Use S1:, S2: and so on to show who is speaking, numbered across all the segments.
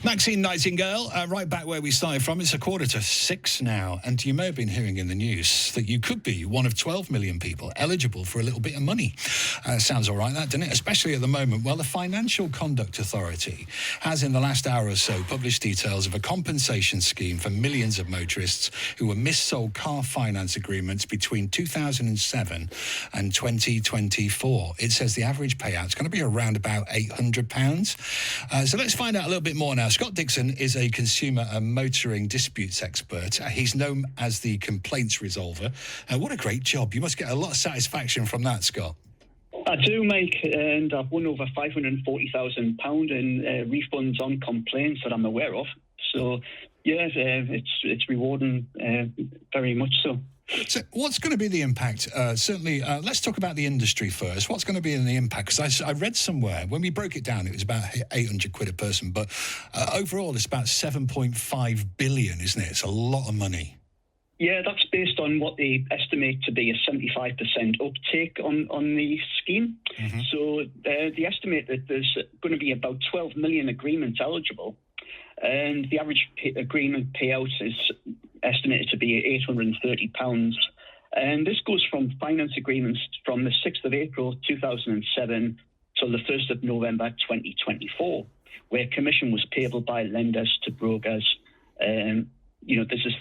S1: Maxine Nightingale, right back where we started from. It's 5:45 now, and you may have been hearing in the news that you could be one of 12 million people eligible for a little bit of money. Sounds all right, that, doesn't it? Especially at the moment. Well, the Financial Conduct Authority has, in the last hour or so, published details of a compensation scheme for millions of motorists who were missold car finance agreements between 2007 and 2024. It says the average payout is going to be around about £800. So let's find out a little bit more now. Scott Dixon is a consumer and motoring disputes expert. He's known as the complaints resolver. What a great job. You must get a lot of satisfaction from that, Scott.
S2: I do, Mike, and I've won over £540,000 in refunds on complaints that I'm aware of. So, yeah, it's rewarding, very much so.
S1: So what's going to be the impact? Certainly, let's talk about the industry first. What's going to be the impact? Because I read somewhere, when we broke it down, it was about £800 a person, but overall it's about 7.5 billion, isn't it? It's a lot of money.
S2: Yeah, that's based on what they estimate to be a 75% uptake on the scheme. Mm-hmm. So they estimate that there's going to be about 12 million agreements eligible, and the average agreement payout is estimated to be £830. And this goes from finance agreements from the 6th of April 2007 till the 1st of November 2024, where commission was payable by lenders to brokers. This is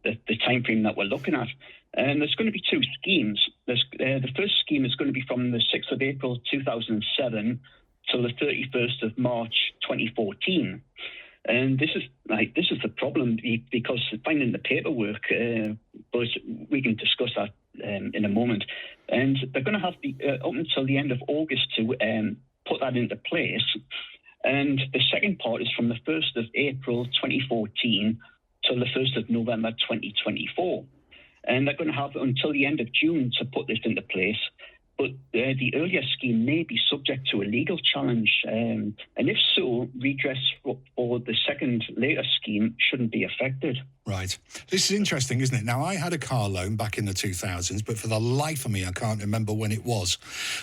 S2: the time frame that we're looking at. And there's going to be two schemes. The first scheme is going to be from the 6th of April 2007 till the 31st of March 2014. And this is the problem, because finding the paperwork, but we can discuss that in a moment. And they're going to have up until the end of August to put that into place. And the second part is from the 1st of April 2014 till the 1st of November 2024. And they're going to have until the end of June to put this into place. But the earlier scheme may be subject to a legal challenge. And if so, redress for the second later scheme shouldn't be affected.
S1: Right. This is interesting, isn't it? Now, I had a car loan back in the 2000s, but for the life of me, I can't remember when it was.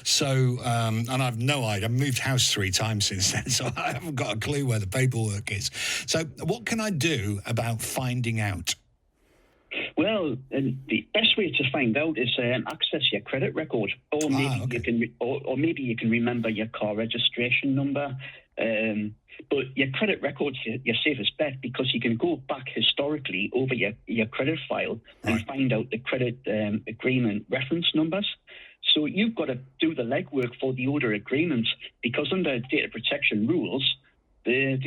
S1: So, and I've no idea. I've moved house 3 times since then, so I haven't got a clue where the paperwork is. So what can I do about finding out?
S2: Well, the best way to find out is access your credit record, or maybe you can, or maybe you can remember your car registration number. But your credit record's your safest bet, because you can go back historically over your credit file and find out the credit agreement reference numbers. So you've got to do the legwork for the older agreements, because under data protection rules, they're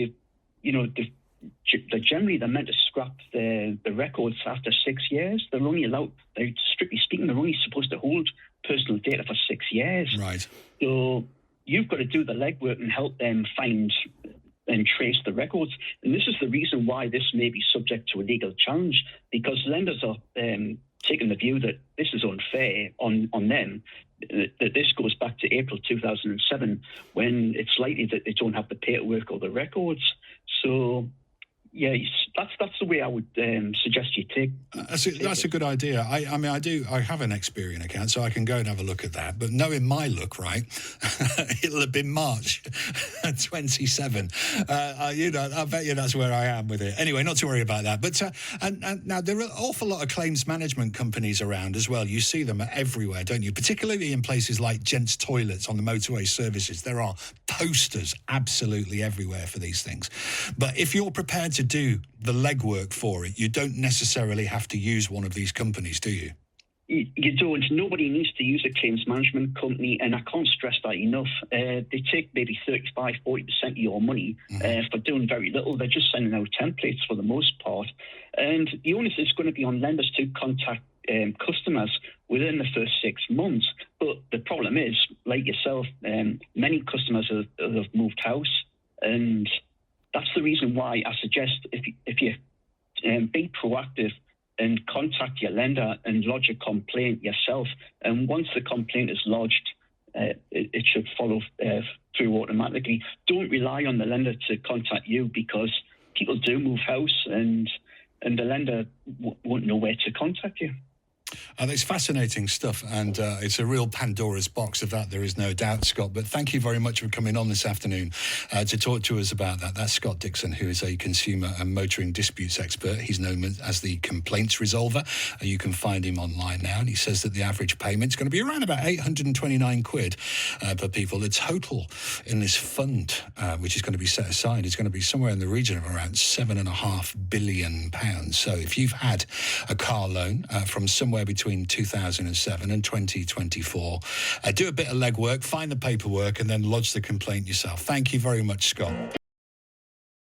S2: meant to scrap the records after 6 years. They're only allowed, strictly speaking, they're only supposed to hold personal data for 6 years.
S1: Right.
S2: So you've got to do the legwork and help them find and trace the records. And this is the reason why this may be subject to a legal challenge, because lenders are taking the view that this is unfair on them, that this goes back to April 2007, when it's likely that they don't have the paperwork or the records. So, yeah, that's the way I would suggest you take.
S1: That's a good idea. I have an Experian account, so I can go and have a look at that. But knowing my luck, right, it'll have been March 27. I bet you that's where I am with it. Anyway, not to worry about that. But and now there are an awful lot of claims management companies around as well. You see them everywhere, don't you? Particularly in places like Gents Toilets on the motorway services. There are posters absolutely everywhere for these things. But if you're prepared to do the legwork for it, you don't necessarily have to use one of these companies, do you?
S2: You don't. Nobody needs to use a claims management company, and I can't stress that enough. They take maybe 35-40% of your money for doing very little. They're just sending out templates for the most part. And the onus is going to be on lenders to contact customers within the first 6 months. But the problem is, like yourself, many customers have moved house, and that's the reason why I suggest if you be proactive and contact your lender and lodge a complaint yourself. And once the complaint is lodged, it should follow through automatically. Don't rely on the lender to contact you, because people do move house, and the lender won't know where to contact you.
S1: It's fascinating stuff, and it's a real Pandora's box of that, there is no doubt, Scott. But thank you very much for coming on this afternoon to talk to us about that. That's Scott Dixon, who is a consumer and motoring disputes expert. He's known as the complaints resolver. You can find him online now, and he says that the average payment is going to be around about 829 quid per people. The total in this fund, which is going to be set aside, is going to be somewhere in the region of around £7.5 billion. So if you've had a car loan from somewhere between 2007 and 2024. Do a bit of legwork, find the paperwork, and then lodge the complaint yourself. Thank you very much, Scott.